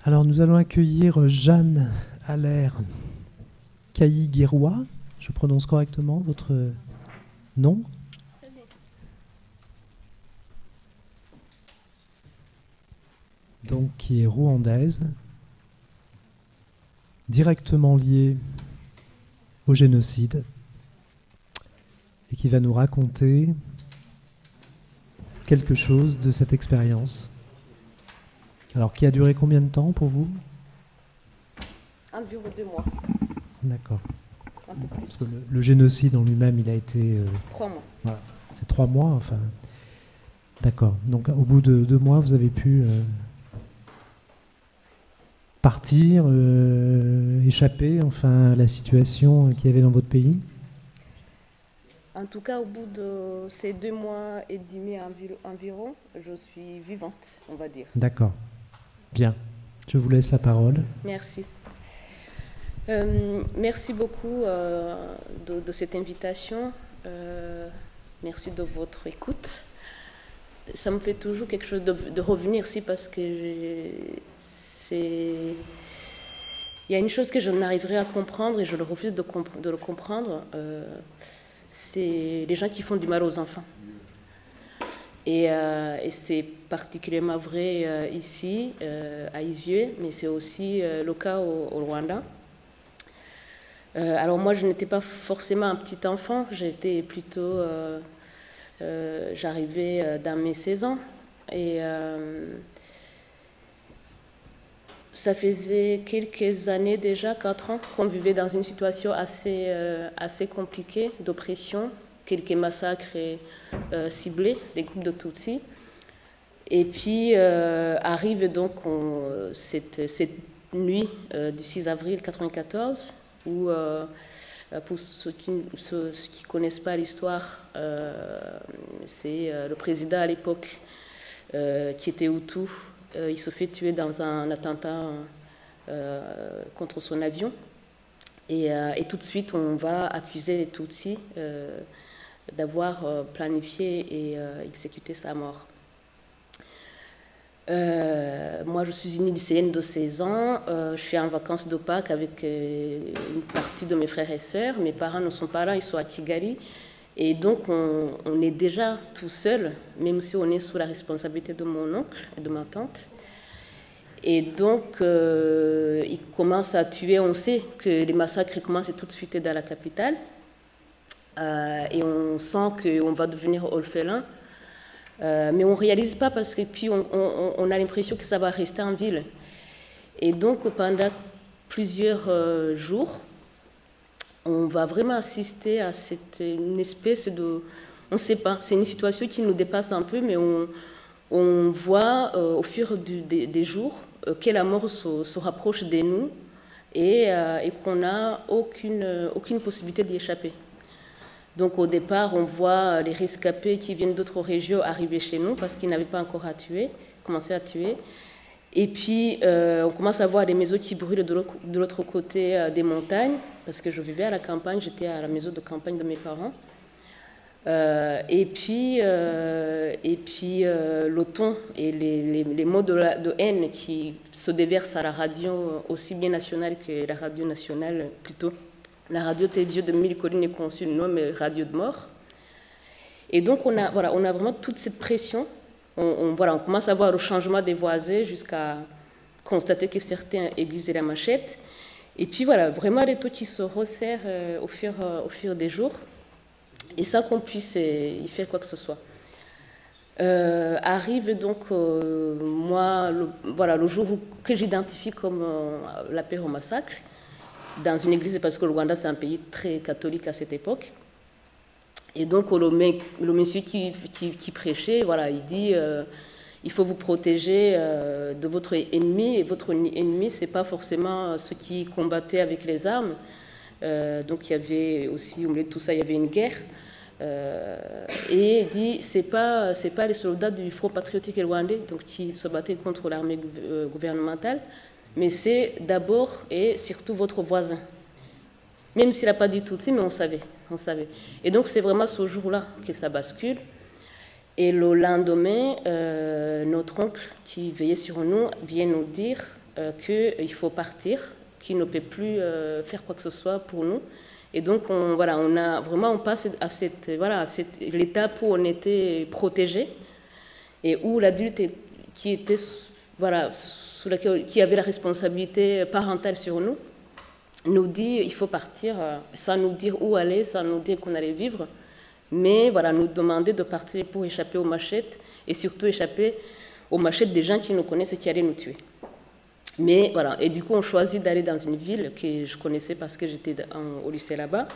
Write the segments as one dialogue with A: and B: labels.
A: Alors, nous allons accueillir Jeanne Allaire Cailly-Guiroy. Je prononce correctement votre nom? Donc, qui est rwandaise, directement liée au génocide, et qui va nous raconter quelque chose de cette expérience. Alors, qui a duré combien de temps pour vous?
B: Environ 2 mois.
A: D'accord.
B: Un peu plus.
A: Parce que le génocide en lui-même, il a été...
B: 3 mois.
A: Voilà, c'est 3 mois, enfin... D'accord. Donc, au bout de 2 mois, vous avez pu partir, échapper, enfin, à la situation qu'il y avait dans votre pays?
B: En tout cas, au bout de ces 2 mois et demi environ, je suis vivante, on va dire.
A: D'accord. Bien. Je vous laisse la parole.
B: Merci. Merci beaucoup de cette invitation. Merci de votre écoute. Ça me fait toujours quelque chose de revenir aussi parce que il y a une chose que je n'arriverai à comprendre et je le refuse de le comprendre. C'est les gens qui font du mal aux enfants. Et c'est particulièrement vrai ici, à Izvieux, mais c'est aussi le cas au Rwanda. Alors moi, je n'étais pas forcément un petit enfant, j'étais plutôt... j'arrivais dans mes 16 ans. Et ça faisait quelques années déjà, 4 ans, qu'on vivait dans une situation assez compliquée d'oppression, quelques massacres ciblés des groupes de Tutsis. Et puis arrive donc cette nuit du 6 avril 1994, où, pour ceux qui ne connaissent pas l'histoire, c'est le président à l'époque qui était Hutu. Il se fait tuer dans un attentat contre son avion. Et tout de suite, on va accuser les Tutsis d'avoir planifié et exécuté sa mort. Moi, je suis une lycéenne de 16 ans. Je suis en vacances de Pâques avec une partie de mes frères et sœurs. Mes parents ne sont pas là, ils sont à Kigali. Et donc, on est déjà tout seul, même si on est sous la responsabilité de mon oncle et de ma tante. Et donc, ils commencent à tuer. On sait que les massacres commencent tout de suite dans la capitale. Et on sent qu'on va devenir orphelin. Mais on ne réalise pas parce que puis on a l'impression que ça va rester en ville. Et donc, pendant plusieurs jours, on va vraiment assister à une espèce de... On ne sait pas, c'est une situation qui nous dépasse un peu, mais on voit au fur des jours que la mort se rapproche de nous et qu'on n'a aucune possibilité d'y échapper. Donc au départ, on voit les rescapés qui viennent d'autres régions arriver chez nous parce qu'ils n'avaient pas encore commencé à tuer. Et puis on commence à voir des maisons qui brûlent de l'autre côté des montagnes, parce que je vivais à la campagne, j'étais à la maison de campagne de mes parents. Et puis le ton et les mots de haine qui se déversent à la radio, aussi bien nationale que la radio nationale, plutôt. La radio-télévision de Mille Collines est conçue, non, mais radio de mort. Et donc, on a vraiment toute cette pression. On commence à voir le changement des voisins jusqu'à constater que certains aiguisent la machette. Et puis, voilà, vraiment les taux qui se resserrent au fur des jours. Et sans qu'on puisse y faire quoi que ce soit. Arrive donc, moi, le jour que j'identifie comme l'appel au massacre, dans une église, parce que le Rwanda, c'est un pays très catholique à cette époque. Et donc, le monsieur qui prêchait, voilà, il dit il faut vous protéger de votre ennemi. Et votre ennemi, ce n'est pas forcément ceux qui combattaient avec les armes. Donc, il y avait aussi, au milieu de tout ça, il y avait une guerre. Et il dit c'est pas les soldats du Front patriotique rwandais donc, qui se battaient contre l'armée gouvernementale, mais c'est d'abord et surtout votre voisin. Même s'il n'a pas dit tout, mais on savait. Et donc c'est vraiment ce jour-là que ça bascule. Et le lendemain, notre oncle qui veillait sur nous vient nous dire qu'il faut partir, qu'il ne peut plus faire quoi que ce soit pour nous. Et donc, on passe à l'étape où on était protégé et où l'adulte qui avait la responsabilité parentale sur nous, nous dit il faut partir, sans nous dire où aller, sans nous dire qu'on allait vivre, mais nous demander de partir pour échapper aux machettes et surtout échapper aux machettes des gens qui nous connaissent et qui allaient nous tuer. Mais voilà, et du coup on choisit d'aller dans une ville que je connaissais parce que j'étais au lycée là-bas.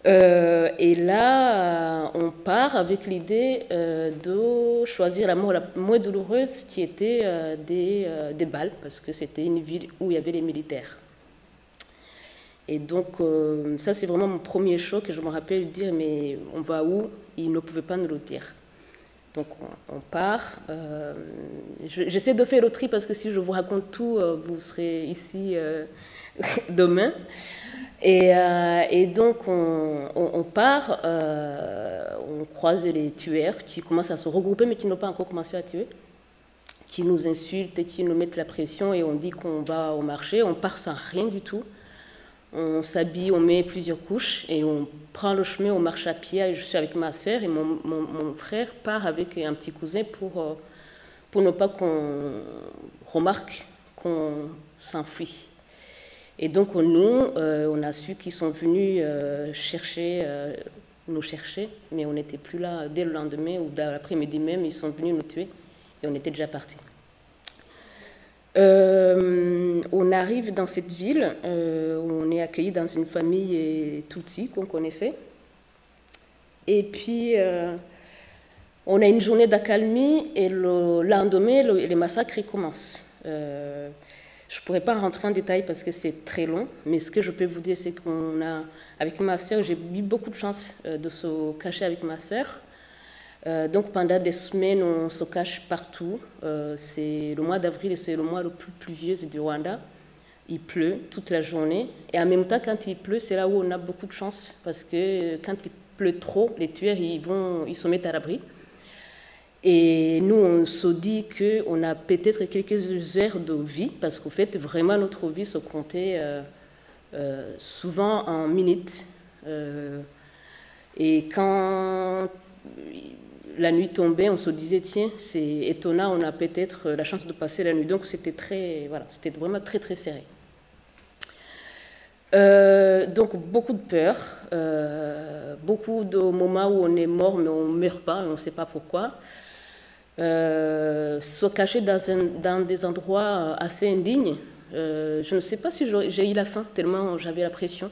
B: Et là, on part avec l'idée de choisir la mort la moins douloureuse qui était des balles, parce que c'était une ville où il y avait les militaires. Et donc, ça, c'est vraiment mon premier choc. Et je me rappelle dire, mais on va où? Ils ne pouvaient pas nous le dire. Donc, on part. J'essaie de faire le tri parce que si je vous raconte tout, vous serez ici demain. Et donc, on part. On croise les tueurs qui commencent à se regrouper, mais qui n'ont pas encore commencé à tuer, qui nous insultent et qui nous mettent la pression. Et on dit qu'on va au marché. On part sans rien du tout. On s'habille, on met plusieurs couches et on prend le chemin, on marche à pied. Je suis avec ma sœur et mon frère part avec un petit cousin pour ne pas qu'on remarque qu'on s'enfuit. Et donc nous, on a su qu'ils sont venus nous chercher, mais on n'était plus là dès le lendemain ou dans l'après-midi même, ils sont venus nous tuer et on était déjà partis. On arrive dans cette ville, on est accueilli dans une famille Tutsi qu'on connaissait. Et puis, on a une journée d'accalmie et le lendemain, les massacres commencent. Je ne pourrais pas rentrer en détail parce que c'est très long, mais ce que je peux vous dire, c'est avec ma sœur, j'ai eu beaucoup de chance de se cacher avec ma sœur. Donc pendant des semaines, on se cache partout. C'est le mois d'avril et c'est le mois le plus pluvieux du Rwanda. Il pleut toute la journée. Et en même temps, quand il pleut, c'est là où on a beaucoup de chance. Parce que quand il pleut trop, les tueurs, ils se mettent à l'abri. Et nous, on se dit qu'on a peut-être quelques heures de vie. Parce qu'en fait, vraiment, notre vie se comptait souvent en minutes. Et quand la nuit tombait, on se disait, tiens, c'est étonnant, on a peut-être la chance de passer la nuit. Donc c'était vraiment très très serré. Donc beaucoup de peur, beaucoup de moments où on est mort mais on ne meurt pas et on ne sait pas pourquoi. Se cacher dans des endroits assez indignes. Je ne sais pas si j'ai eu la faim tellement j'avais la pression.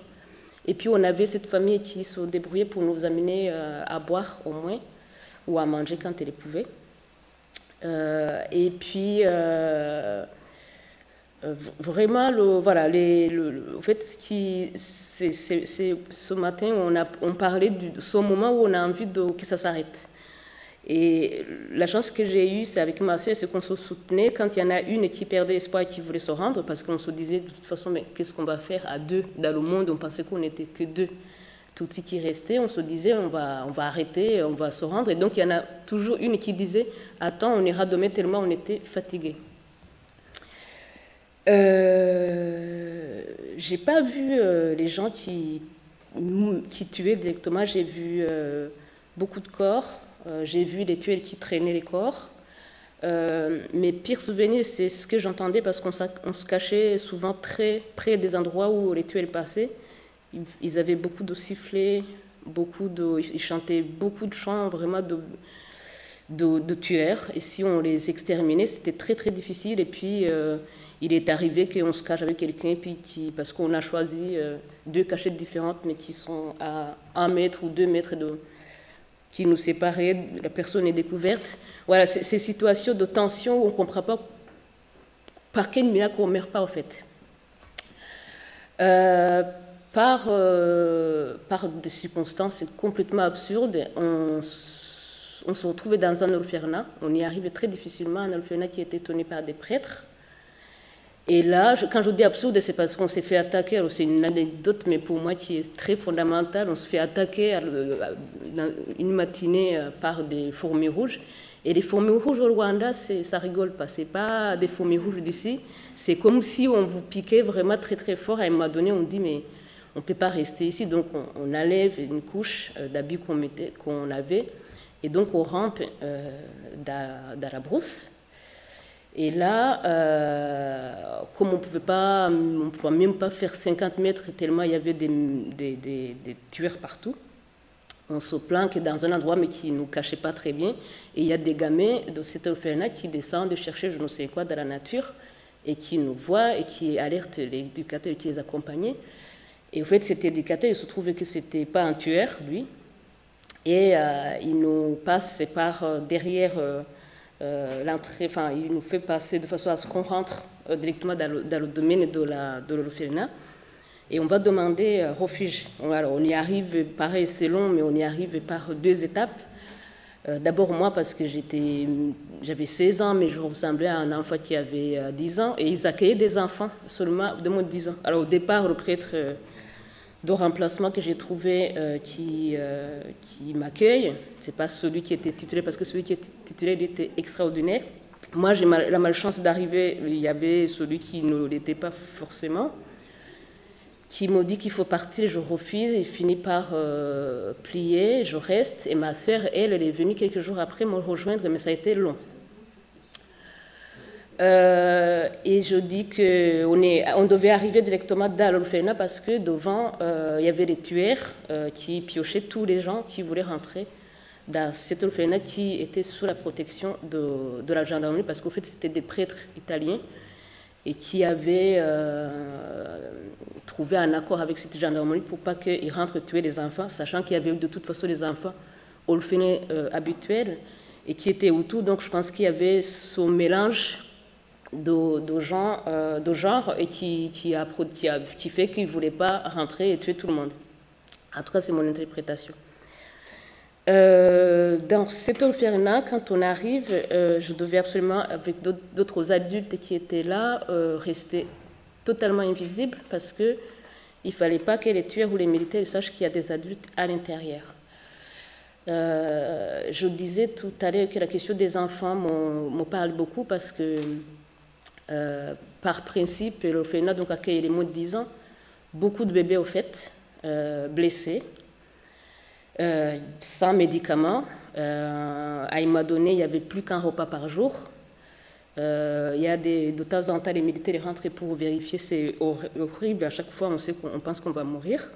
B: Et puis on avait cette famille qui se débrouillait pour nous amener à boire au moins, ou à manger quand elle pouvait. Et puis, vraiment, en fait, c'est ce matin, on parlait de ce moment où on a envie que ça s'arrête. Et la chance que j'ai eue, c'est avec ma sœur, c'est qu'on se soutenait quand il y en a une qui perdait espoir et qui voulait se rendre, parce qu'on se disait, de toute façon, mais qu'est-ce qu'on va faire à deux dans le monde? On pensait qu'on n'était que deux. Tout ce qui restait, on se disait, on va arrêter, on va se rendre. Et donc, il y en a toujours une qui disait, attends, on ira demain tellement on était fatigués. J'ai pas vu les gens qui tuaient directement, j'ai vu beaucoup de corps. J'ai vu les tueurs qui traînaient les corps. Mes pires souvenirs, c'est ce que j'entendais parce qu'on se cachait souvent très près des endroits où les tueurs passaient. Ils avaient beaucoup de sifflets, ils chantaient beaucoup de chants vraiment de tueurs. Et si on les exterminait, c'était très très difficile. Et puis il est arrivé qu'on se cache avec quelqu'un, parce qu'on a choisi deux cachettes différentes, mais qui sont à 1 mètre ou 2 mètres qui nous séparaient, la personne est découverte. Voilà, ces situations de tension où on ne comprend pas par quel miracle on ne meurt pas, en fait. Par des circonstances complètement absurdes, on se retrouvait dans un orphelinat. On y arrivait très difficilement, un orphelinat qui était tenu par des prêtres. Et là, quand je dis absurde, c'est parce qu'on s'est fait attaquer. Alors c'est une anecdote, mais pour moi qui est très fondamentale. On se fait attaquer dans une matinée par des fourmis rouges. Et les fourmis rouges au Rwanda, ça rigole pas. C'est pas des fourmis rouges d'ici. C'est comme si on vous piquait vraiment très très fort. À un moment donné, on dit mais on peut pas rester ici. Donc on enlève une couche d'habits qu'on avait, et donc on rampe dans la brousse. Et là, comme on ne pouvait même pas faire 50 mètres tellement il y avait des tueurs partout, on se planque dans un endroit mais qui ne nous cachait pas très bien. Et il y a des gamins de cet orphelinat qui descendent chercher je ne sais quoi dans la nature et qui nous voient et qui alertent l'éducateur qui les accompagnait. Et en fait, cet éducateur, il se trouvait que ce n'était pas un tueur, lui. Et il nous passe par derrière l'entrée, enfin, il nous fait passer de façon à ce qu'on rentre directement dans le domaine de l'orphelinat. Et on va demander refuge. Alors, on y arrive, pareil, c'est long, mais on y arrive par 2 étapes. D'abord, moi, parce que j'avais 16 ans, mais je ressemblais à un enfant qui avait 10 ans. Et ils accueillaient des enfants seulement de moins de 10 ans. Alors, au départ, le prêtre de remplacement que j'ai trouvé qui m'accueille, ce n'est pas celui qui était titulaire, parce que celui qui était titulaire, il était extraordinaire. Moi, j'ai la malchance d'arriver, il y avait celui qui ne l'était pas forcément, qui me dit qu'il faut partir, je refuse, il finit par plier, je reste, et ma sœur, elle est venue quelques jours après me rejoindre, mais ça a été long. Et je dis qu'on devait arriver directement dans l'orphelinat parce que devant, il y avait des tueurs qui piochaient tous les gens qui voulaient rentrer dans cet orphelinat qui était sous la protection de la gendarmerie, parce qu'en fait, c'était des prêtres italiens et qui avaient trouvé un accord avec cette gendarmerie pour pas qu'ils rentrent tuer les enfants, sachant qu'il y avait de toute façon des enfants orphelins habituels et qui étaient autour. Donc, je pense qu'il y avait ce mélange de genre et qui fait qu'ils ne voulaient pas rentrer et tuer tout le monde. En tout cas, c'est mon interprétation. Dans cet orphelinat, quand on arrive, je devais absolument, avec d'autres adultes qui étaient là, rester totalement invisible parce qu'il ne fallait pas que les tueurs ou les militaires sachent qu'il y a des adultes à l'intérieur. Je disais tout à l'heure que la question des enfants me parle beaucoup parce que par principe, l'orphelinat donc accueille les moins de 10 ans, beaucoup de bébés au fait, blessés, sans médicaments. À un moment donné, il n'y avait plus qu'un repas par jour. Il y a de temps en temps, les militaires rentrent pour vérifier, c'est horrible. À chaque fois, on pense qu'on va mourir.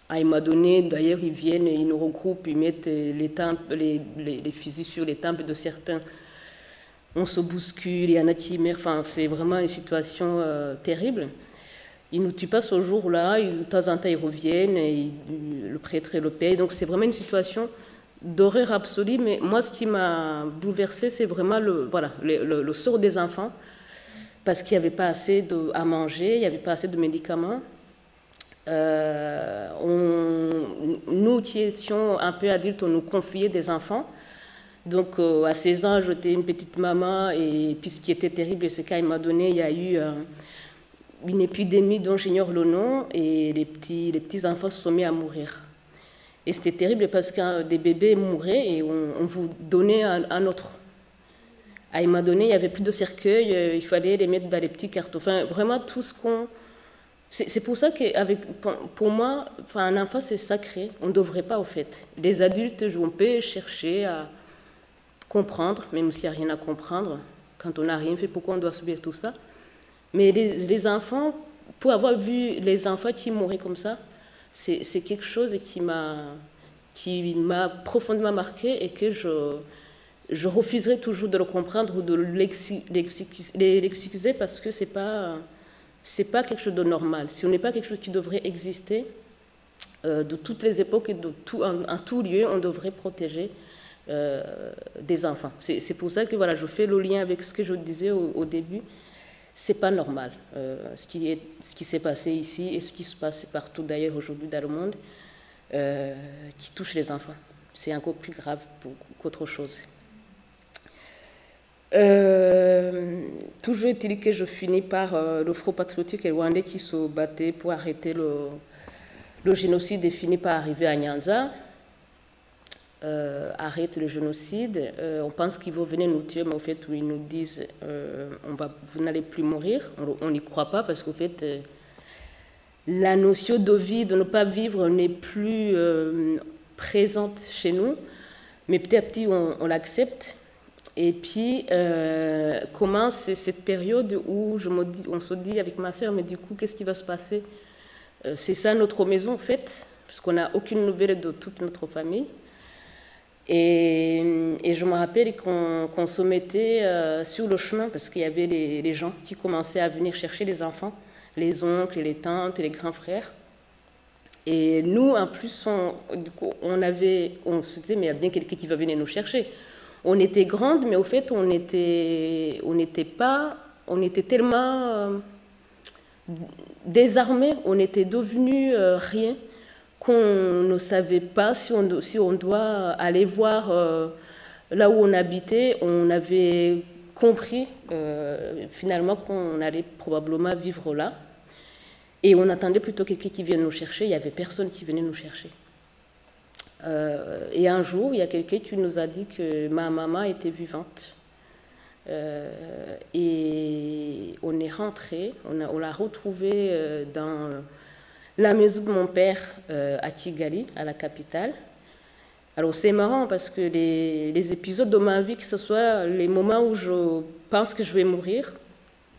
B: À un moment donné, d'ailleurs, ils viennent, ils nous regroupent, ils mettent les fusils sur les tempes de certains. On se bouscule, il y en a qui meurent, enfin, c'est vraiment une situation terrible. Ils ne nous tuent pas ce jour-là, de temps en temps ils reviennent, et le prêtre le paye. Donc c'est vraiment une situation d'horreur absolue. Mais moi, ce qui m'a bouleversée, c'est vraiment le sort des enfants, parce qu'il n'y avait pas assez à manger, il n'y avait pas assez de médicaments. Nous qui étions un peu adultes, on nous confiait des enfants. Donc, à 16 ans, j'étais une petite maman, et puis ce qui était terrible, c'est qu'à un moment donné, il y a eu une épidémie dont j'ignore le nom, et les petits enfants se sont mis à mourir. Et c'était terrible parce que des bébés mouraient et on vous donnait un autre. À un moment donné, il n'y avait plus de cercueil, il fallait les mettre dans les petits cartons. Enfin, vraiment tout ce qu'on... C'est pour ça que pour moi, enfin, un enfant, c'est sacré. On ne devrait pas, au fait. Les adultes, on peut chercher à comprendre, même s'il n'y a rien à comprendre. Quand on n'a rien fait, pourquoi on doit subir tout ça? Mais les enfants, pour avoir vu les enfants qui mouraient comme ça, c'est quelque chose qui m'a profondément marqué et que je refuserai toujours de le comprendre ou de l'excuser parce que c'est pas quelque chose de normal. Ce n'est pas quelque chose qui devrait exister de toutes les époques et en tout lieu, on devrait protéger des enfants. C'est pour ça que voilà, je fais le lien avec ce que je disais au début. C'est pas normal ce qui s'est passé ici et ce qui se passe partout d'ailleurs aujourd'hui dans le monde qui touche les enfants. C'est encore plus grave qu'autre chose. Toujours est-il que je finis par le Front patriotique rwandais qui se battait pour arrêter le génocide et finit par arriver à Nyanza. arrête le génocide. On pense qu'ils vont venir nous tuer, mais au fait, ils nous disent vous n'allez plus mourir. On n'y croit pas parce qu'au fait, la notion de vie, de ne pas vivre, n'est plus présente chez nous. Mais petit à petit, on l'accepte. Et puis, commence cette période où on se dit avec ma sœur, mais du coup, qu'est-ce qui va se passer? C'est ça notre maison, en fait, parce qu'on n'a aucune nouvelle de toute notre famille. Et je me rappelle qu'on se mettait sur le chemin parce qu'il y avait les gens qui commençaient à venir chercher les enfants, les oncles, les tantes, les grands frères. Et nous, en plus, on se disait, mais il y a bien quelqu'un qui va venir nous chercher. On était grandes, mais au fait, on était tellement désarmés, on était devenus rien, qu'on ne savait pas si on doit aller voir là où on habitait. On avait compris finalement qu'on allait probablement vivre là. Et on attendait plutôt quelqu'un qui vienne nous chercher. Il n'y avait personne qui venait nous chercher. Et un jour, il y a quelqu'un qui nous a dit que ma maman était vivante. Et on est rentré, on l'a retrouvée dans la maison de mon père à Kigali, à la capitale. Alors c'est marrant parce que les épisodes de ma vie, que ce soit les moments où je pense que je vais mourir,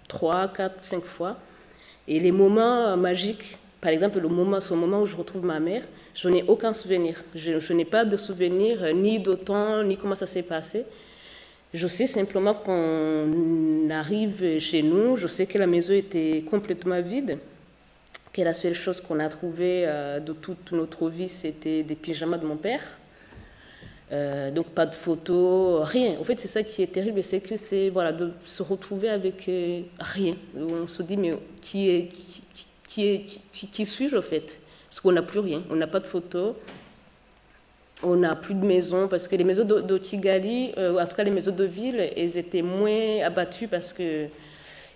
B: 3, 4, 5 fois, et les moments magiques, par exemple ce moment où je retrouve ma mère, je n'ai aucun souvenir. Je n'ai pas de souvenir ni de temps, ni comment ça s'est passé. Je sais simplement qu'on arrive chez nous, je sais que la maison était complètement vide, que la seule chose qu'on a trouvée de toute notre vie, c'était des pyjamas de mon père. Donc pas de photos, rien. En fait, c'est ça qui est terrible, c'est que c'est de se retrouver avec rien. On se dit, mais qui suis-je, en fait? Parce qu'on n'a plus rien, on n'a pas de photos. On n'a plus de maison, parce que les maisons de Kigali, en tout cas les maisons de ville, elles étaient moins abattues parce qu'ils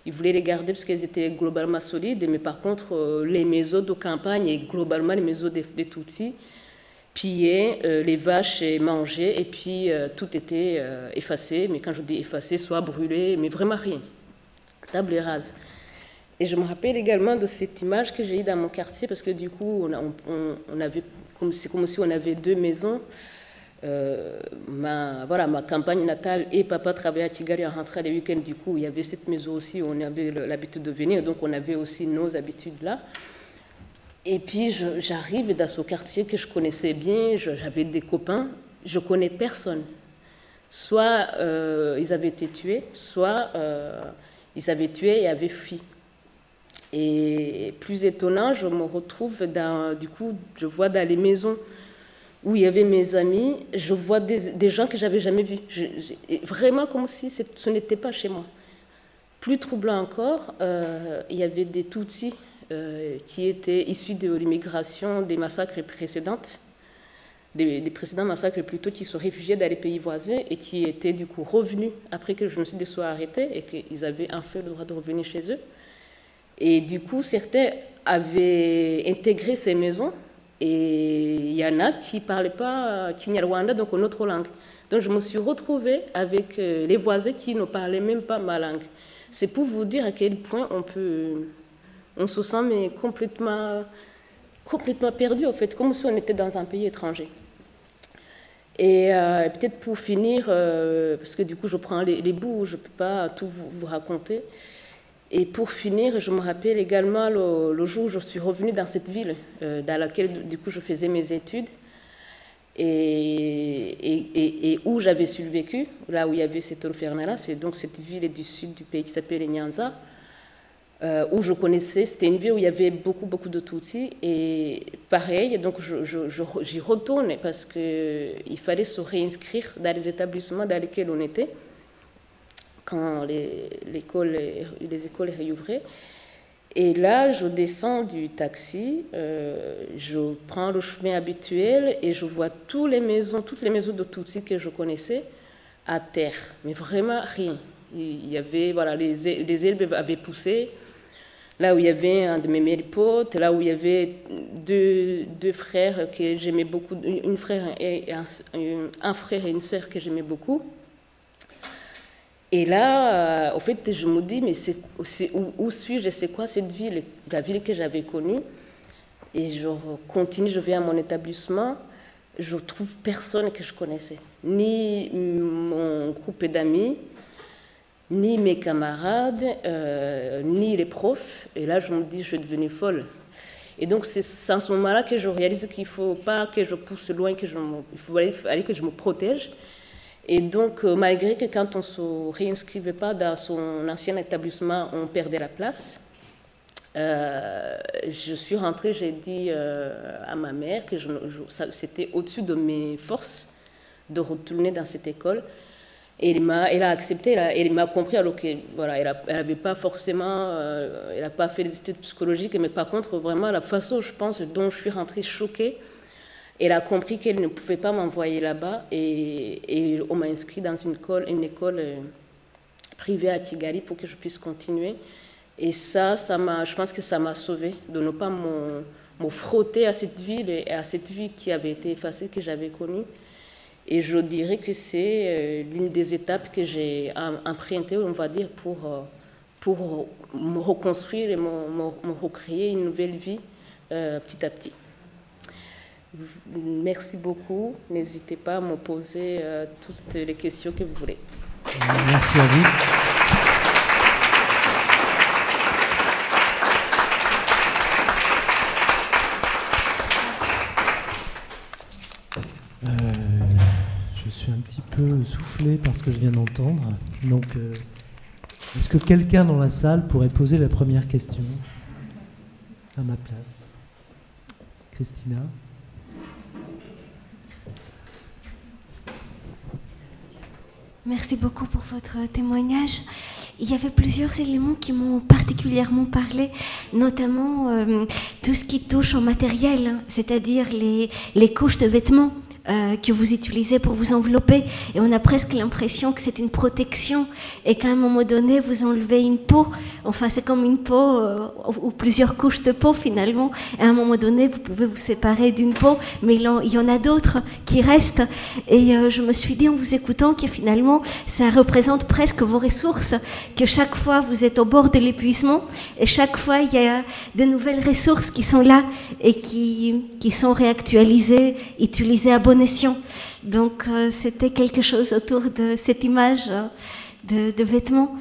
B: voulaient les garder parce qu'elles étaient globalement solides. Mais par contre, les maisons de campagne et globalement les maisons des Tutsis, pillaient, les vaches mangeaient et puis tout était effacé. Mais quand je dis effacé, soit brûlé, mais vraiment rien. Table rase. Et je me rappelle également de cette image que j'ai eue dans mon quartier parce que du coup, on avait... C'est comme si on avait 2 maisons. Ma campagne natale et papa travaillait à Kigali en rentrant les week-ends. Du coup, il y avait cette maison aussi où on avait l'habitude de venir. Donc, on avait aussi nos habitudes là. Et puis, j'arrive dans ce quartier que je connaissais bien. J'avais des copains. Je connais personne. Soit ils avaient été tués, soit ils avaient tué et avaient fui. Et plus étonnant, je me retrouve je vois dans les maisons où il y avait mes amis, je vois des gens que j'avais jamais vus. Vraiment comme si ce n'était pas chez moi. Plus troublant encore, il y avait des Tutsis qui étaient issus de l'immigration des massacres précédents, des précédents massacres plutôt, qui se réfugiaient dans les pays voisins et qui étaient du coup revenus après que le génocide soit arrêté et qu'ils avaient enfin le droit de revenir chez eux. Et du coup, certains avaient intégré ces maisons et il y en a qui ne parlaient pas Kinyarwanda, donc une autre langue. Donc je me suis retrouvée avec les voisins qui ne parlaient même pas ma langue. C'est pour vous dire à quel point on se sent mais complètement perdu, en fait, comme si on était dans un pays étranger. Et peut-être pour finir, parce que du coup je prends les bouts, je ne peux pas tout vous raconter. Et pour finir, je me rappelle également le jour où je suis revenue dans cette ville dans laquelle du coup je faisais mes études et où j'avais survécu, là où il y avait cet orphelinat, c'est donc cette ville du sud du pays qui s'appelle Nyanza, où je connaissais, c'était une ville où il y avait beaucoup de Tutsis et pareil, donc j'y retourne parce qu'il fallait se réinscrire dans les établissements dans lesquels on était quand les écoles réouvraient. Et là, je descends du taxi, je prends le chemin habituel et je vois toutes les maisons de Tutsis que je connaissais à terre, mais vraiment rien. Il y avait, les herbes avaient poussé, là où il y avait un de mes meilleurs potes, là où il y avait deux frères que j'aimais beaucoup, un frère et une sœur que j'aimais beaucoup. Et là, en fait, je me dis, mais où suis-je, c'est quoi cette ville, la ville que j'avais connue? Et je continue, je vais à mon établissement, je trouve personne que je connaissais, ni mon groupe d'amis, ni mes camarades, ni les profs. Et là, je me dis, je suis devenue folle. Et donc, c'est à ce moment-là que je réalise qu'il ne faut pas que je pousse loin, il fallait que je me protège. Et donc, malgré que quand on ne se réinscrivait pas dans son ancien établissement, on perdait la place, je suis rentrée, j'ai dit à ma mère que c'était au-dessus de mes forces de retourner dans cette école. Et elle a accepté, elle m'a compris, alors que voilà, elle n'avait pas forcément, elle n'a pas fait des études psychologiques, mais par contre, vraiment, la façon, je pense, dont je suis rentrée choquée, elle a compris qu'elle ne pouvait pas m'envoyer là-bas, et on m'a inscrit dans une école privée à Kigali pour que je puisse continuer. Et je pense que ça m'a sauvée de ne pas me frotter à cette ville et à cette vie qui avait été effacée, que j'avais connue. Et je dirais que c'est l'une des étapes que j'ai empruntées, on va dire, pour me reconstruire et me recréer une nouvelle vie petit à petit. Merci beaucoup. N'hésitez pas à me poser toutes les questions que vous voulez.
A: Merci à vous. Je suis un petit peu soufflé par ce que je viens d'entendre. Donc, est-ce que quelqu'un dans la salle pourrait poser la première question à ma place? Christina?
C: Merci beaucoup pour votre témoignage. Il y avait plusieurs éléments qui m'ont particulièrement parlé, notamment tout ce qui touche au matériel, hein, c'est-à-dire les couches de vêtements que vous utilisez pour vous envelopper. Et on a presque l'impression que c'est une protection et qu'à un moment donné, vous enlevez une peau. Enfin, c'est comme une peau ou plusieurs couches de peau finalement. Et à un moment donné, vous pouvez vous séparer d'une peau, mais il y en a d'autres qui restent. Et je me suis dit en vous écoutant que finalement, ça représente presque vos ressources, que chaque fois, vous êtes au bord de l'épuisement et chaque fois, il y a de nouvelles ressources qui sont là et qui sont réactualisées, utilisées à bon escient. Donc, c'était quelque chose autour de cette image de vêtements.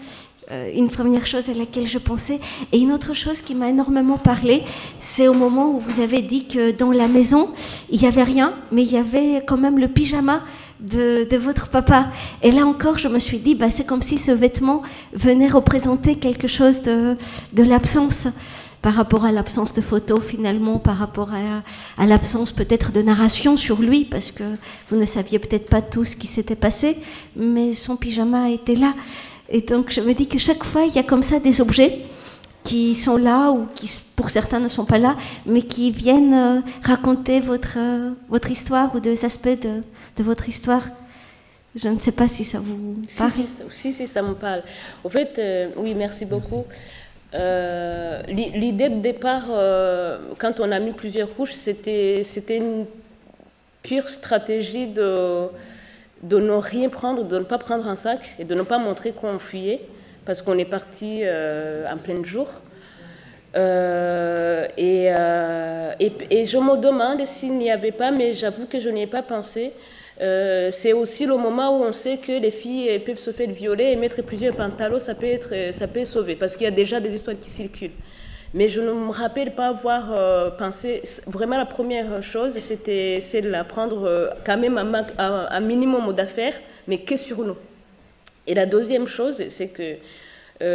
C: Une première chose à laquelle je pensais. Et une autre chose qui m'a énormément parlé, c'est au moment où vous avez dit que dans la maison, il n'y avait rien, mais il y avait quand même le pyjama de votre papa. Et là encore, je me suis dit, c'est comme si ce vêtement venait représenter quelque chose de l'absence, par rapport à l'absence de photos finalement, par rapport à l'absence peut-être de narration sur lui, parce que vous ne saviez peut-être pas tout ce qui s'était passé, mais son pyjama était là. Et donc je me dis que chaque fois, il y a comme ça des objets qui sont là ou qui, pour certains, ne sont pas là, mais qui viennent raconter votre histoire ou des aspects de votre histoire. Je ne sais pas si ça vous parle.
B: Si, ça me parle. En fait, oui, merci beaucoup. L'idée de départ, quand on a mis plusieurs couches, c'était une pure stratégie de ne rien prendre, de ne pas prendre un sac et de ne pas montrer qu'on fuyait, parce qu'on est parti en plein jour. Et je me demande s'il n'y avait pas, mais j'avoue que je n'y ai pas pensé, c'est aussi le moment où on sait que les filles peuvent se faire violer et mettre plusieurs pantalons, ça peut sauver, parce qu'il y a déjà des histoires qui circulent. Mais je ne me rappelle pas avoir pensé, vraiment la première chose, c'est de prendre quand même un minimum d'affaires, mais que sur nous. Et la deuxième chose, c'est que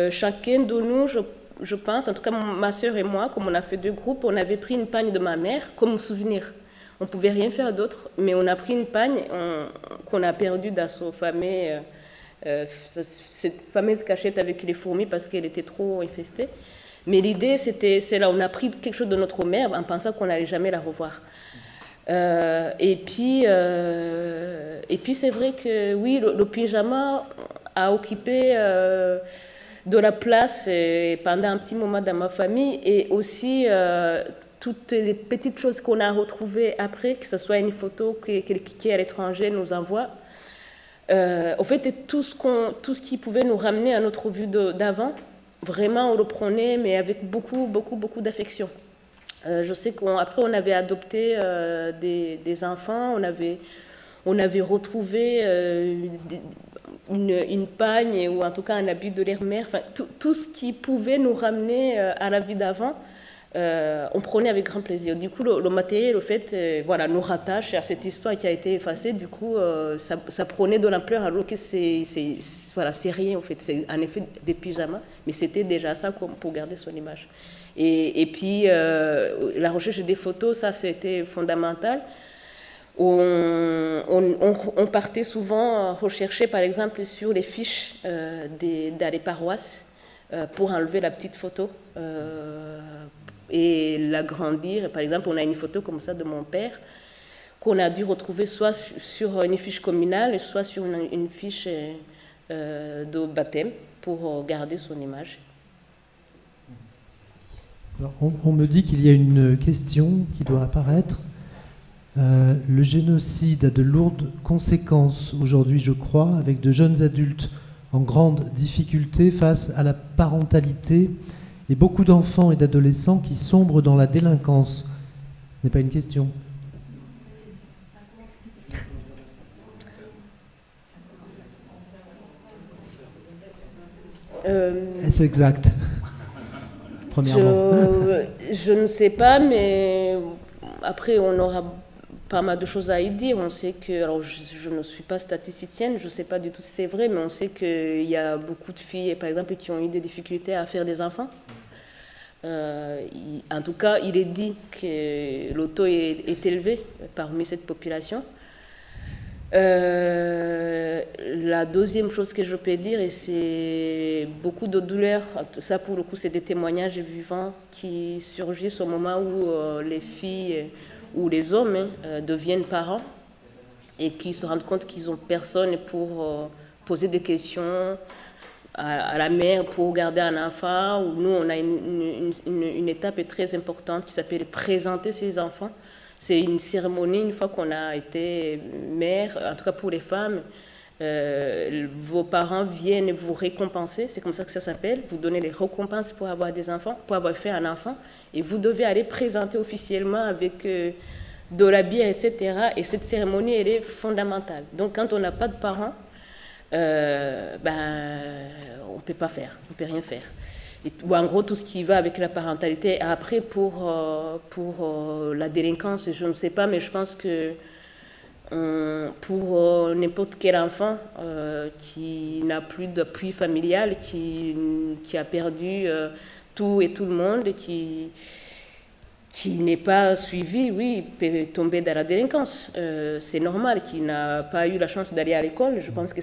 B: chacun de nous, je pense, en tout cas ma soeur et moi, comme on a fait deux groupes, on avait pris une pagne de ma mère comme souvenir. On ne pouvait rien faire d'autre, mais on a pris une pagne qu'on a perdue dans cette fameuse cachette avec les fourmis parce qu'elle était trop infestée. Mais l'idée, c'est là, on a pris quelque chose de notre mère en pensant qu'on n'allait jamais la revoir. Et puis c'est vrai que oui, le pyjama a occupé de la place pendant un petit moment dans ma famille, et aussi toutes les petites choses qu'on a retrouvées après, que ce soit une photo que quelqu'un qui est à l'étranger nous envoie. Au fait, tout ce qui pouvait nous ramener à notre vue d'avant, vraiment on le prenait, mais avec beaucoup d'affection. Je sais qu'après on avait adopté des enfants, on avait retrouvé une pagne ou en tout cas un habit de leur mère, enfin, tout ce qui pouvait nous ramener à la vie d'avant, on prenait avec grand plaisir. Du coup, le matériel, au fait, voilà, nous rattache à cette histoire qui a été effacée. Du coup, ça prenait de l'ampleur alors que voilà, c'est rien, en fait. C'est en effet des pyjamas, mais c'était déjà ça pour garder son image. Et puis, la recherche des photos, ça, c'était fondamental. On partait souvent rechercher, par exemple, sur les fiches dans les paroisses pour enlever la petite photo et l'agrandir. Par exemple, on a une photo comme ça de mon père qu'on a dû retrouver soit sur une fiche communale, soit sur une fiche de baptême pour garder son image.
A: Alors, on me dit qu'il y a une question qui doit apparaître. Le génocide a de lourdes conséquences aujourd'hui, je crois, avec de jeunes adultes en grande difficulté face à la parentalité et beaucoup d'enfants et d'adolescents qui sombrent dans la délinquance. Ce n'est pas une question. Est-ce exact? Premièrement.
B: Je ne sais pas, mais après on aura pas mal de choses à y dire. On sait que, alors je ne suis pas statisticienne, je ne sais pas du tout si c'est vrai, mais on sait qu'il y a beaucoup de filles, par exemple, qui ont eu des difficultés à faire des enfants. En tout cas, il est dit que le taux est élevé parmi cette population. La deuxième chose que je peux dire, et c'est beaucoup de douleur, ça pour le coup c'est des témoignages vivants qui surgissent au moment où les filles ou les hommes deviennent parents et qui se rendent compte qu'ils n'ont personne pour poser des questions à la mère pour garder un enfant. Ou nous, on a une étape très importante qui s'appelle présenter ses enfants. C'est une cérémonie, une fois qu'on a été mère, en tout cas pour les femmes, vos parents viennent vous récompenser, c'est comme ça que ça s'appelle, vous donnez les récompenses pour avoir des enfants, pour avoir fait un enfant, et vous devez aller présenter officiellement avec de la bière, etc. Et cette cérémonie, elle est fondamentale. Donc quand on n'a pas de parents, on ne peut pas faire, on ne peut rien faire. Ou en gros, tout ce qui va avec la parentalité. Après, pour la délinquance, je ne sais pas, mais je pense que pour n'importe quel enfant qui n'a plus d'appui familial, qui a perdu tout et tout le monde, et qui n'est pas suivi, oui, peut tomber dans la délinquance. C'est normal, qui n'a pas eu la chance d'aller à l'école. Je pense que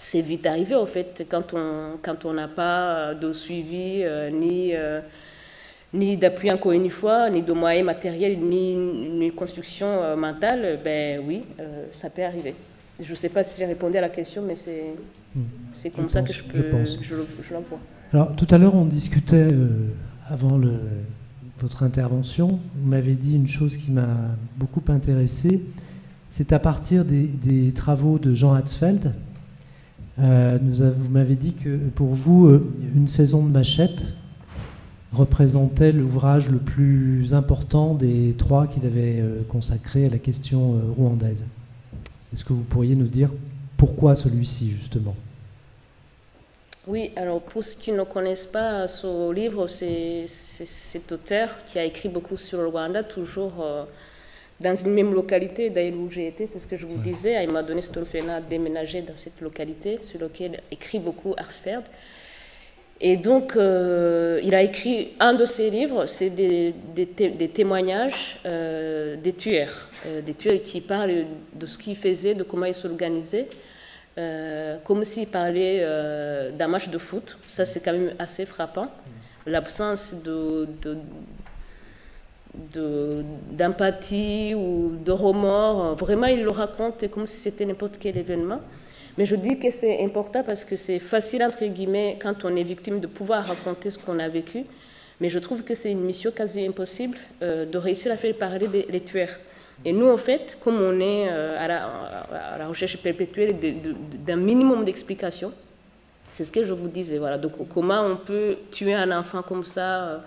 B: c'est vite arrivé, au fait, quand on n'a pas de suivi, ni d'appui encore une fois, ni de moyens matériels, ni une construction mentale, ben oui, ça peut arriver. Je ne sais pas si j'ai répondu à la question, mais c'est comme ça que je la vois.
A: Alors, tout à l'heure, on discutait, avant votre intervention, vous m'avez dit une chose qui m'a beaucoup intéressé. C'est à partir des travaux de Jean Hatzfeld. Vous m'avez dit que pour vous, Une saison de machette représentait l'ouvrage le plus important des trois qu'il avait consacré à la question rwandaise. Est-ce que vous pourriez nous dire pourquoi celui-ci, justement?
B: Oui, alors pour ceux qui ne connaissent pas ce livre, c'est cet auteur qui a écrit beaucoup sur le Rwanda, toujours dans une même localité, d'ailleurs où j'ai été, c'est ce que je vous disais. Il m'a donné cette opportunité de déménager dans cette localité, sur laquelle écrit beaucoup Hatzfeld. Et donc, il a écrit un de ses livres, c'est des témoignages des tueurs qui parlent de ce qu'ils faisaient, de comment ils s'organisaient, comme s'ils parlaient d'un match de foot. Ça, c'est quand même assez frappant. L'absence d'empathie ou de remords, vraiment, il le raconte comme si c'était n'importe quel événement. Mais je dis que c'est important parce que c'est facile, entre guillemets, quand on est victime, de pouvoir raconter ce qu'on a vécu. Mais je trouve que c'est une mission quasi impossible de réussir à faire parler les tueurs. Et nous, en fait, comme on est à la recherche perpétuelle d'un minimum d'explications, c'est ce que je vous disais. Voilà. Donc, comment on peut tuer un enfant comme ça,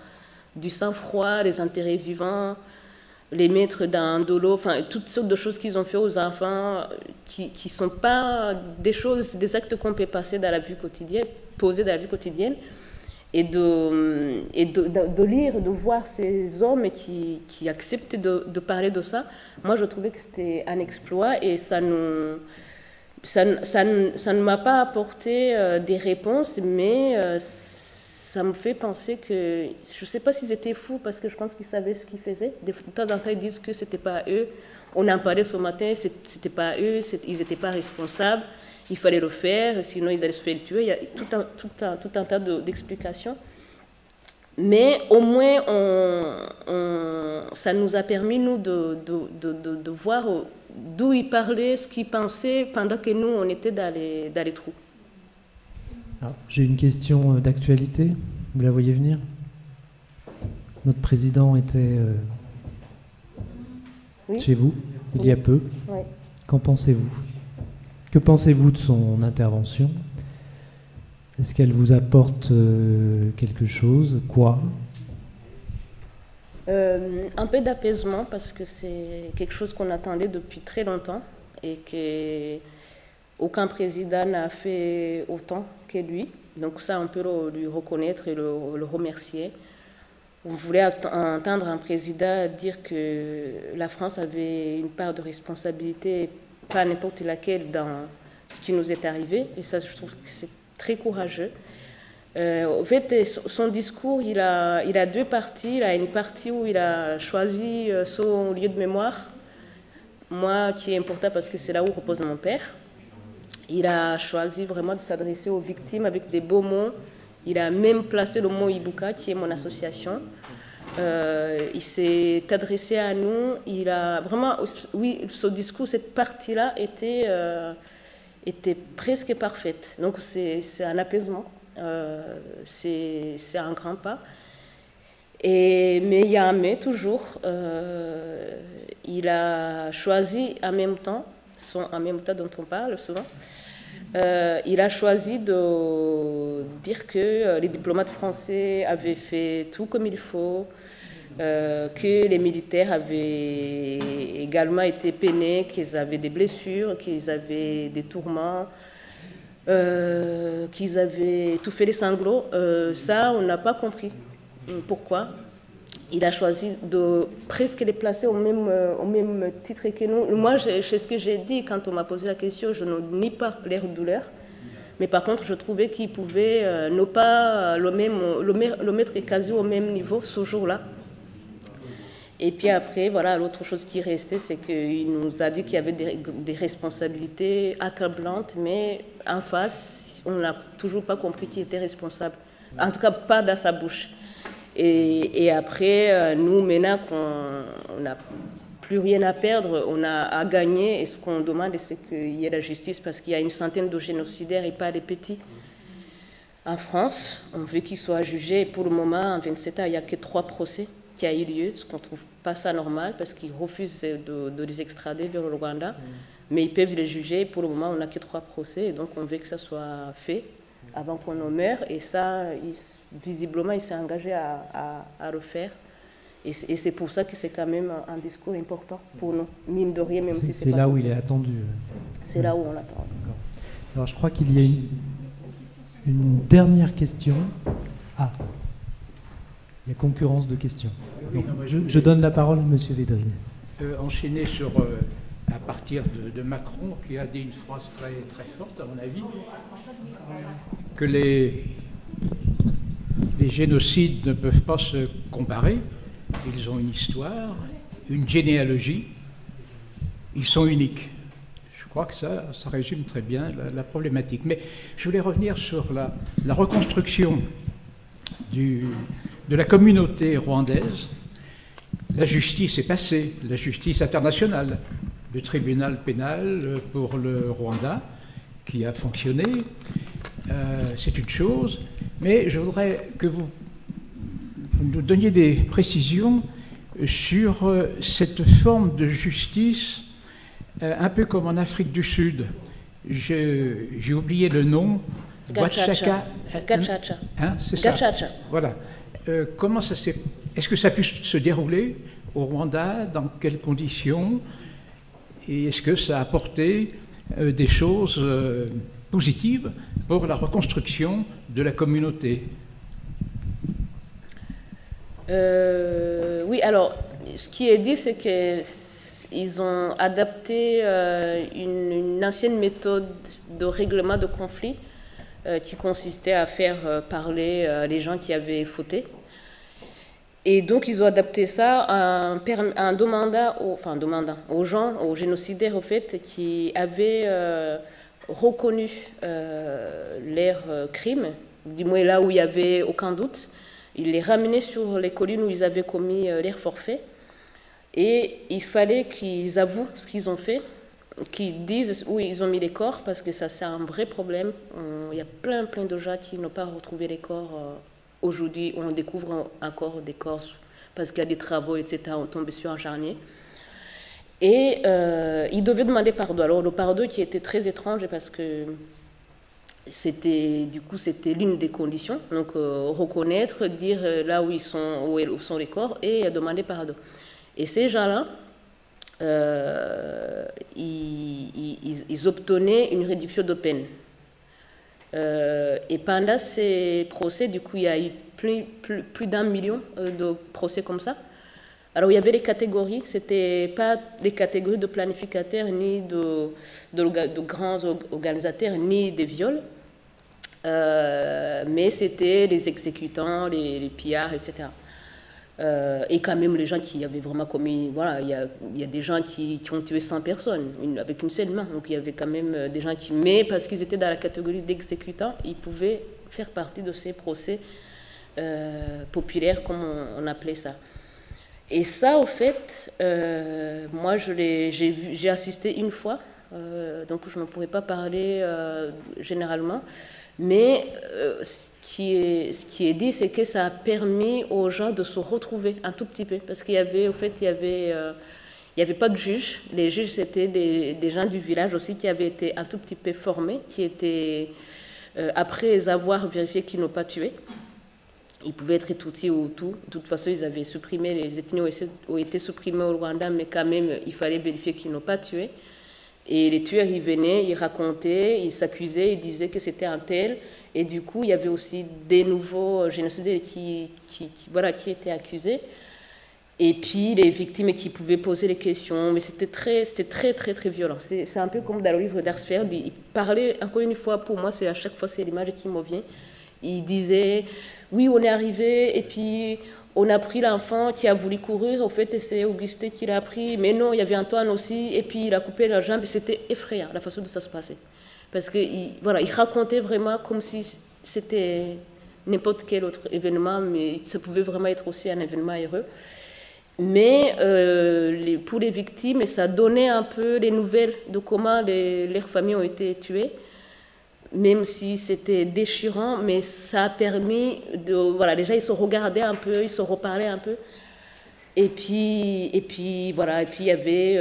B: du sang-froid, les enterrer vivants, les mettre dans un dolo, enfin, toutes sortes de choses qu'ils ont fait aux enfants qui ne sont pas des actes qu'on peut passer dans la vie quotidienne, poser dans la vie quotidienne. Et de lire, de voir ces hommes qui acceptent de parler de ça, moi je trouvais que c'était un exploit et ça ne m'a pas apporté des réponses, mais ça me fait penser que, je ne sais pas s'ils étaient fous parce que je pense qu'ils savaient ce qu'ils faisaient. De temps en temps ils disent que ce n'était pas eux, on en parlait ce matin, ce n'était pas eux, ils n'étaient pas responsables. Il fallait le faire, sinon ils allaient se faire tuer. Il y a tout un tas d'explications. Mais au moins, ça nous a permis, nous, de voir d'où ils parlaient, ce qu'ils pensaient, pendant que nous, on était dans les trous.
A: J'ai une question d'actualité. Vous la voyez venir? Notre président était chez vous, il y a peu.
B: Oui.
A: Qu'en pensez-vous? Que pensez-vous de son intervention? Est-ce qu'elle vous apporte quelque chose? Quoi?
B: Un peu d'apaisement, parce que c'est quelque chose qu'on attendait depuis très longtemps et qu'aucun président n'a fait autant que lui. Donc ça, on peut lui reconnaître et le remercier. On voulait entendre un président dire que la France avait une part de responsabilité, pas n'importe laquelle, dans ce qui nous est arrivé. Et ça, je trouve que c'est très courageux. En fait, son discours, il a deux parties. Il a une partie où il a choisi son lieu de mémoire, moi, qui est important parce que c'est là où repose mon père. Il a choisi vraiment de s'adresser aux victimes avec des beaux mots. Il a même placé le mot Ibuka, qui est mon association. Il s'est adressé à nous. Il a vraiment, oui, ce discours, cette partie-là était presque parfaite. Donc c'est un apaisement, c'est un grand pas. Mais il y a un mais toujours. Il a choisi en même temps dont on parle souvent. Il a choisi de dire que les diplomates français avaient fait tout comme il faut, que les militaires avaient également été peinés, qu'ils avaient des blessures, qu'ils avaient des tourments, qu'ils avaient tout fait les sanglots. Ça, on n'a pas compris. Pourquoi? Il a choisi de presque les placer au même titre que nous. Moi, c'est ce que j'ai dit quand on m'a posé la question, je ne nie pas leur douleur. Mais par contre, je trouvais qu'il pouvait ne pas le mettre quasi au même niveau ce jour-là. Et puis après, voilà, l'autre chose qui restait, c'est qu'il nous a dit qu'il y avait des responsabilités accablantes, mais en face, on n'a toujours pas compris qui était responsable. En tout cas, pas dans sa bouche. Et après, nous, maintenant qu'on n'a plus rien à perdre, on a à gagner. Et ce qu'on demande, c'est qu'il y ait la justice, parce qu'il y a une centaine de génocidaires et pas des petits. En France, on veut qu'ils soient jugés. Et pour le moment, en 27 ans, il n'y a que 3 procès qui a eu lieu, ce qu'on ne trouve pas ça normal, parce qu'ils refusent de les extrader vers le Rwanda. Mais ils peuvent les juger. Pour le moment, on n'a que 3 procès. Et donc, on veut que ça soit fait avant qu'on en meure. Et ça, visiblement, il s'est engagé à le faire. Et c'est pour ça que c'est quand même un discours important pour nous, mine de rien, même si c'est pas...
A: là où il est attendu.
B: C'est là où on l'attend.
A: Alors, je crois qu'il y a une dernière question. Ah, il y a concurrence de questions. Donc, je donne la parole à M. Védrine.
D: Enchaîner sur... à partir de Macron, qui a dit une phrase très, très forte, à mon avis, que les génocides ne peuvent pas se comparer. Ils ont une histoire, une généalogie, ils sont uniques. Je crois que ça résume très bien la problématique. Mais je voulais revenir sur la reconstruction de la communauté rwandaise. La justice est passée, la justice internationale, le tribunal pénal pour le Rwanda, qui a fonctionné, c'est une chose, mais je voudrais que vous nous donniez des précisions sur cette forme de justice, un peu comme en Afrique du Sud. J'ai oublié le nom.
B: Gacaca. Gacaca.
D: Hein, c'est ça.
B: Gacaca.
D: Voilà. Comment ça s'est... Est-ce que ça a pu se dérouler au Rwanda? Dans quelles conditions? Et est-ce que ça a apporté des choses positives pour la reconstruction de la communauté?
B: Oui, alors, ce qui est dit, c'est qu'ils ont adapté une ancienne méthode de règlement de conflit qui consistait à faire parler les gens qui avaient fauté. Et donc, ils ont adapté ça en demandant aux gens, aux génocidaires, au fait, qui avaient reconnu leurs crimes, du moins là où il n'y avait aucun doute. Ils les ramenaient sur les collines où ils avaient commis leurs forfaits. Et il fallait qu'ils avouent ce qu'ils ont fait, qu'ils disent où ils ont mis les corps, parce que ça, c'est un vrai problème. Il y a plein de gens qui n'ont pas retrouvé les corps. Aujourd'hui, on découvre encore des corps parce qu'il y a des travaux, etc. On tombe sur un charnier. Et ils devaient demander pardon. Alors, le pardon qui était très étrange parce que c'était l'une des conditions. Donc, reconnaître, dire là où sont les corps et demander pardon. Et ces gens-là, ils obtenaient une réduction de peine. Et pendant ces procès, du coup, il y a eu plus d'1 million de procès comme ça. Alors, il y avait les catégories, ce n'étaient pas les catégories de planificateurs, ni de grands organisateurs, ni des viols, mais c'était les exécutants, les pillards, etc. Et quand même les gens qui avaient vraiment commis... Voilà, il y a des gens qui ont tué 100 personnes avec une seule main. Donc il y avait quand même des gens qui... Mais parce qu'ils étaient dans la catégorie d'exécutants, ils pouvaient faire partie de ces procès populaires, comme on appelait ça. Et ça, au fait, moi, j'ai assisté une fois, donc je ne pourrais pas parler généralement, mais ce qui est dit, c'est que ça a permis aux gens de se retrouver un tout petit peu, parce qu'il y avait, au fait, il y avait pas de juges. Les juges, c'était des gens du village aussi qui avaient été un tout petit peu formés, qui étaient, après avoir vérifié qu'ils n'ont pas tué, ils pouvaient être Tutsi ou Hutu. De toute façon, ils avaient supprimé, les ethnies ont été supprimées au Rwanda, mais quand même, il fallait vérifier qu'ils n'ont pas tué. Et les tueurs, ils venaient, ils racontaient, ils s'accusaient, ils disaient que c'était un tel. Et du coup, il y avait aussi des nouveaux génocidaires qui étaient accusés. Et puis, les victimes qui pouvaient poser les questions. Mais c'était très violent. C'est un peu comme dans le livre d'Arsfeld. Il parlait, encore une fois, pour moi, à chaque fois, c'est l'image qui me vient. Il disait, oui, on est arrivé, et puis on a pris l'enfant qui a voulu courir. Au fait, c'est Augustin qui l'a pris. Mais non, il y avait Antoine aussi, et puis il a coupé la jambe. C'était effrayant, la façon dont ça se passait. Parce qu'il racontait vraiment comme si c'était n'importe quel autre événement, mais ça pouvait vraiment être aussi un événement heureux. Mais pour les victimes, ça donnait un peu les nouvelles de comment leurs familles ont été tuées, même si c'était déchirant, mais ça a permis de... Voilà, déjà, ils se regardaient un peu, ils se reparlaient un peu. Et puis il y avait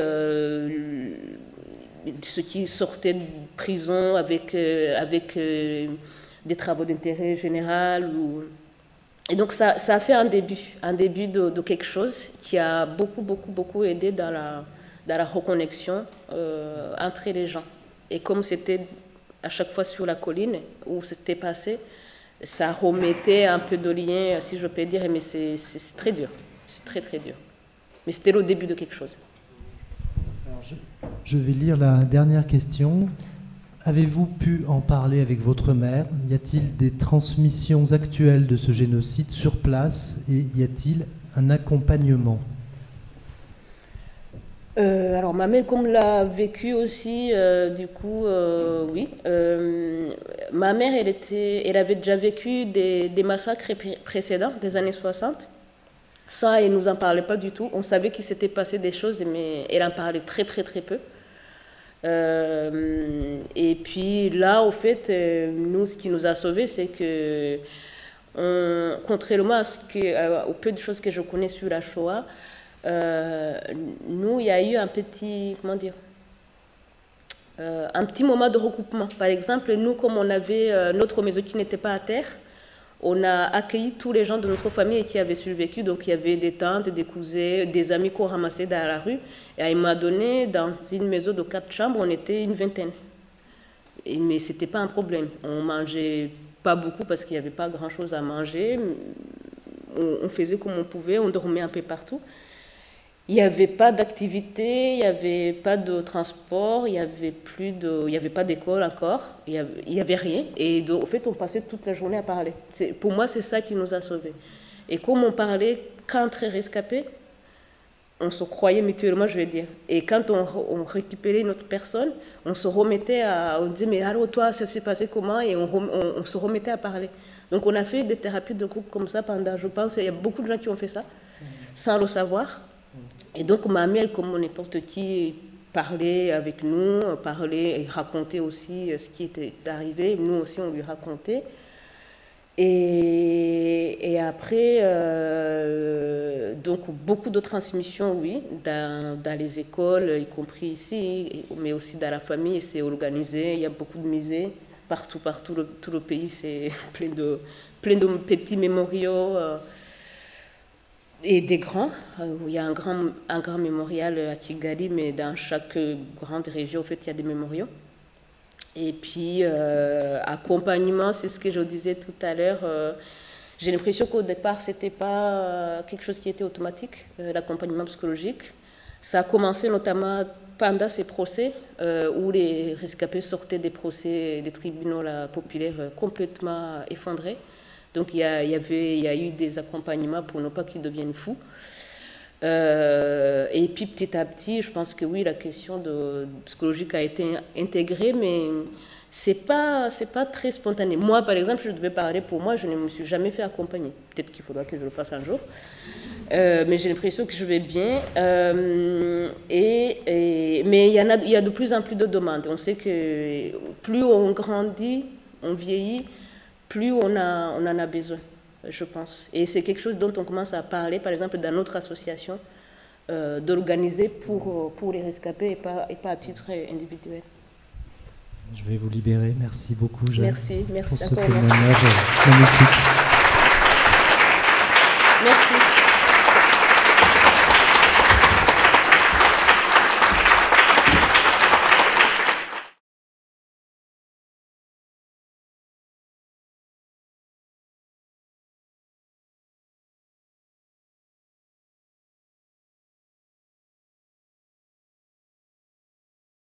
B: ceux qui sortaient de prison avec des travaux d'intérêt général. Et donc, ça a fait un début de quelque chose qui a beaucoup aidé dans la reconnexion entre les gens. Et comme c'était à chaque fois sur la colline où c'était passé, ça remettait un peu de lien, si je peux dire, mais c'est très dur. C'est très dur. Mais c'était le début de quelque chose.
A: Alors je vais lire la dernière question. Avez-vous pu en parler avec votre mère? Y a-t-il des transmissions actuelles de ce génocide sur place et y a-t-il un accompagnement?
B: Alors ma mère, comme l'a vécu aussi, du coup, oui. Ma mère, elle avait déjà vécu des massacres précédents, des années 60. Ça, elle ne nous en parlait pas du tout. On savait qu'il s'était passé des choses, mais elle en parlait très peu. Et puis là, au fait, nous, ce qui nous a sauvés, c'est que, contrairement au peu de choses que je connais sur la Shoah, nous, il y a eu un petit, comment dire, un petit moment de regroupement. Par exemple, nous, comme on avait notre maison qui n'était pas à terre, on a accueilli tous les gens de notre famille qui avaient survécu. Donc, il y avait des tantes, des cousins, des amis qu'on ramassait dans la rue. Et il m'a donné, dans une maison de 4 chambres, on était une vingtaine. Mais ce n'était pas un problème. On mangeait pas beaucoup parce qu'il n'y avait pas grand-chose à manger. On faisait comme on pouvait, on dormait un peu partout. Il n'y avait pas d'activité, il n'y avait pas de transport, il n'y avait pas d'école encore, il n'y avait rien. Et donc, en fait, on passait toute la journée à parler. Pour moi, c'est ça qui nous a sauvés. Et comme on parlait qu'entre rescapés, on se croyait mutuellement, je vais dire. Et quand on récupérait une autre personne, on se remettait on disait, mais allô, toi, ça s'est passé comment? Et on se remettait à parler. Donc, on a fait des thérapies de groupe comme ça pendant, je pense, il y a beaucoup de gens qui ont fait ça, sans le savoir. Et donc, Mamie, comme n'importe qui, parlait avec nous, parlait et racontait aussi ce qui était arrivé. Nous aussi, on lui racontait. Et après, donc, beaucoup de transmissions, oui, dans les écoles, y compris ici, mais aussi dans la famille, c'est organisé. Il y a beaucoup de musées. Partout, tout le pays, c'est plein de petits mémoriaux. Et des grands. Il y a un grand mémorial à Kigali, mais dans chaque grande région, en fait, il y a des mémoriaux. Et puis, accompagnement, c'est ce que je disais tout à l'heure. J'ai l'impression qu'au départ, ce n'était pas quelque chose qui était automatique, l'accompagnement psychologique. Ça a commencé notamment pendant ces procès, où les rescapés sortaient des procès des tribunaux populaires complètement effondrés. Donc, il y a eu des accompagnements pour ne pas qu'ils deviennent fous. Et puis, petit à petit, je pense que oui, la question psychologique a été intégrée, mais c'est pas très spontané. Moi, par exemple, je devais parler pour moi, je ne me suis jamais fait accompagner. Peut-être qu'il faudra que je le fasse un jour. Mais j'ai l'impression que je vais bien. Mais il y a de plus en plus de demandes. On sait que plus on grandit, on vieillit, plus on en a besoin, je pense. Et c'est quelque chose dont on commence à parler, par exemple, dans notre association, d'organiser pour les rescapés et pas à titre individuel.
A: Je vais vous libérer. Merci beaucoup, Jeanne.
B: Merci
A: pour ce
B: encore.
A: témoignage magnifique.